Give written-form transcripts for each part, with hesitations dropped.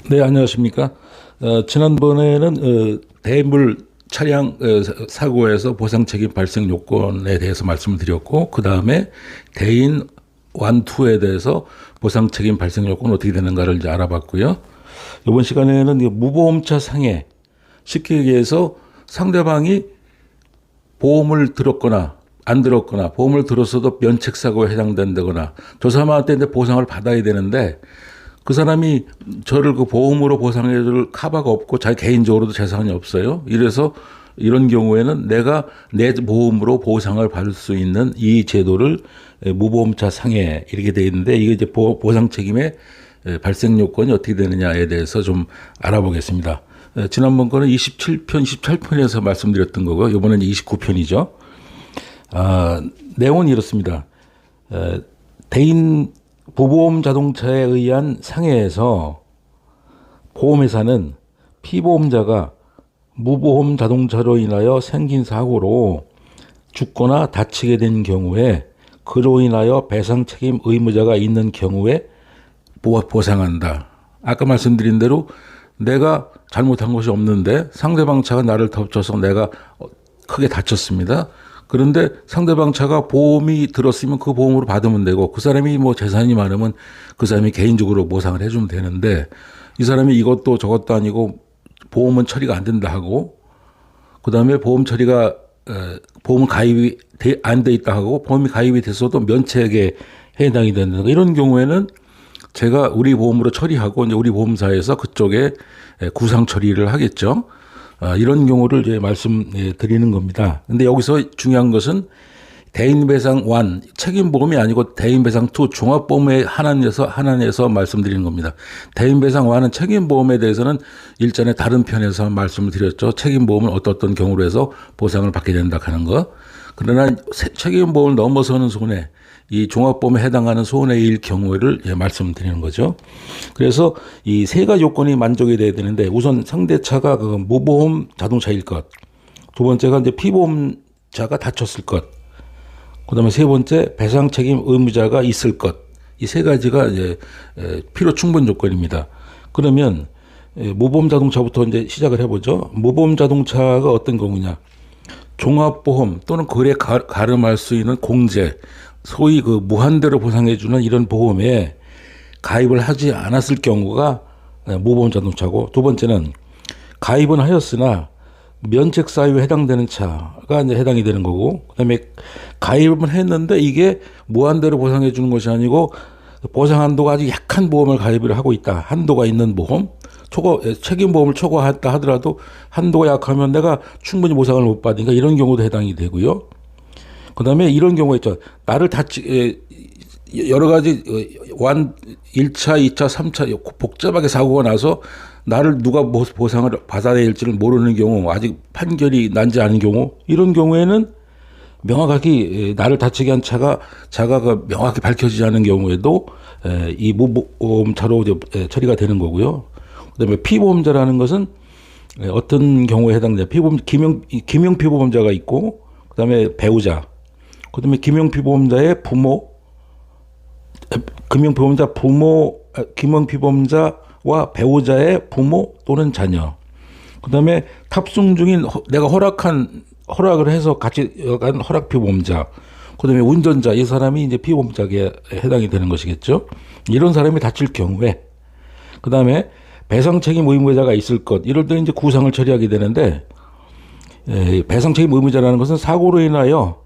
네, 안녕하십니까. 지난번에는 대물 차량 사고에서 보상 책임 발생 요건에 대해서 말씀을 드렸고, 그 다음에 대인 완투에 대해서 보상 책임 발생 요건은 어떻게 되는가를 이제 알아봤고요. 이번 시간에는 무보험차 상해, 쉽게 얘기해서 상대방이 보험을 들었거나 안 들었거나 보험을 들었어도 면책사고에 해당된다거나 저 사람한테 이제 보상을 받아야 되는데 그 사람이 저를 그 보험으로 보상해줄 카바가 없고 자기 개인적으로도 재산이 없어요. 이래서 이런 경우에는 내가 내 보험으로 보상을 받을 수 있는 이 제도를 무보험차 상해 이렇게 되어 있는데 이게 이제 보상 책임의 발생 요건이 어떻게 되느냐에 대해서 좀 알아보겠습니다. 지난번 거는 27편, 28편에서 말씀드렸던 거고요. 이번에는 29편이죠. 내용은 이렇습니다. 대인 부보험 자동차에 의한 상해에서 보험회사는 피보험자가 무보험 자동차로 인하여 생긴 사고로 죽거나 다치게 된 경우에 그로 인하여 배상 책임 의무자가 있는 경우에 보상한다. 아까 말씀드린 대로 내가 잘못한 것이 없는데 상대방 차가 나를 덮쳐서 내가 크게 다쳤습니다. 그런데 상대방 차가 보험이 들었으면 그 보험으로 받으면 되고 그 사람이 뭐 재산이 많으면 그 사람이 개인적으로 보상을 해주면 되는데 이 사람이 이것도 저것도 아니고 보험은 처리가 안 된다 하고 그다음에 보험 처리가 보험 가입이 안 돼 있다 하고 보험이 가입이 됐어도 면책에 해당이 된다. 이런 경우에는 제가 우리 보험으로 처리하고 이제 우리 보험사에서 그쪽에 구상 처리를 하겠죠. 이런 경우를 이제 말씀드리는 겁니다. 근데 여기서 중요한 것은 대인배상 1, 책임보험이 아니고 대인배상 2, 종합보험에 하나에서 말씀드리는 겁니다. 대인배상 1은 책임보험에 대해서는 일전에 다른 편에서 말씀을 드렸죠. 책임보험은 어떤 경우로 해서 보상을 받게 된다 하는 거. 그러나 책임보험을 넘어서는 손해, 이 종합보험에 해당하는 손해일 경우를 말씀드리는 거죠. 그래서 이 세 가지 요건이 만족이 돼야 되는데 우선 상대차가 그 무보험 자동차일 것, 두 번째가 이제 피보험자가 다쳤을 것, 그다음에 세 번째 배상 책임 의무자가 있을 것. 이 세 가지가 이제 필요 충분 조건입니다. 그러면 무보험 자동차부터 이제 시작을 해보죠. 무보험 자동차가 어떤 경우냐? 종합보험 또는 거래 가름할 수 있는 공제, 소위 그 무한대로 보상해주는 이런 보험에 가입을 하지 않았을 경우가 무보험 자동차고, 두 번째는 가입은 하였으나 면책 사유에 해당되는 차가 이제 해당이 되는 거고, 그다음에 가입은 했는데 이게 무한대로 보상해 주는 것이 아니고 보상 한도가 아주 약한 보험을 가입을 하고 있다. 한도가 있는 보험, 책임 보험을 초과했다 하더라도 한도가 약하면 내가 충분히 보상을 못 받으니까 이런 경우도 해당이 되고요. 그다음에 이런 경우가 있죠. 나를 여러 가지 1차, 2차, 3차 복잡하게 사고가 나서 나를 누가 보상을 받아야 할지를 모르는 경우, 아직 판결이 난지 않은 경우, 이런 경우에는 명확하게 나를 다치게 한 차가 명확히 밝혀지지 않은 경우에도 이 무보험차로 처리가 되는 거고요. 그다음에 피보험자라는 것은 어떤 경우에 해당돼? 김용 피보험자가 있고, 그다음에 배우자, 그다음에 김용 피보험자의 부모, 김용 피보험자와 배우자의 부모 또는 자녀. 그다음에 탑승 중인 내가 허락을 해서 같이 간 허락 피보험자. 그다음에 운전자, 이 사람이 이제 피보험자에 해당이 되는 것이겠죠. 이런 사람이 다칠 경우에, 그다음에 배상 책임 의무자가 있을 것. 이럴 때 이제 구상을 처리하게 되는데, 배상 책임 의무자라는 것은 사고로 인하여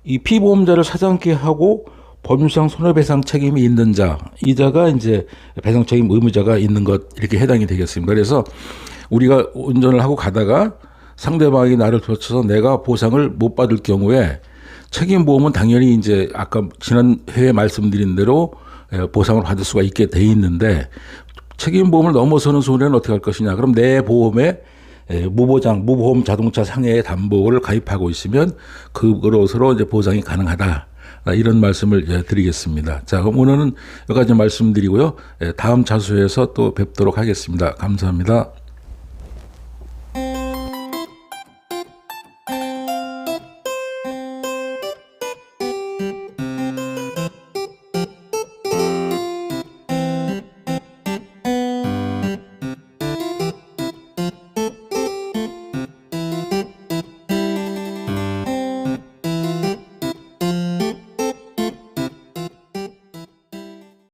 이 피보험자를 사장케 하고 법률상 손해배상 책임이 있는 자, 이 자가 이제 배상 책임 의무자가 있는 것, 이렇게 해당이 되겠습니다. 그래서 우리가 운전을 하고 가다가 상대방이 나를 다쳐서 내가 보상을 못 받을 경우에 책임보험은 당연히 이제 아까 지난 회에 말씀드린 대로 보상을 받을 수가 있게 돼 있는데, 책임보험을 넘어서는 손해는 어떻게 할 것이냐? 그럼 내 보험에 무보험 자동차 상해의 담보를 가입하고 있으면 그것으로 이제 보상이 가능하다. 이런 말씀을 드리겠습니다. 자, 그럼 오늘은 여기까지 말씀드리고요. 다음 자수에서 또 뵙도록 하겠습니다. 감사합니다.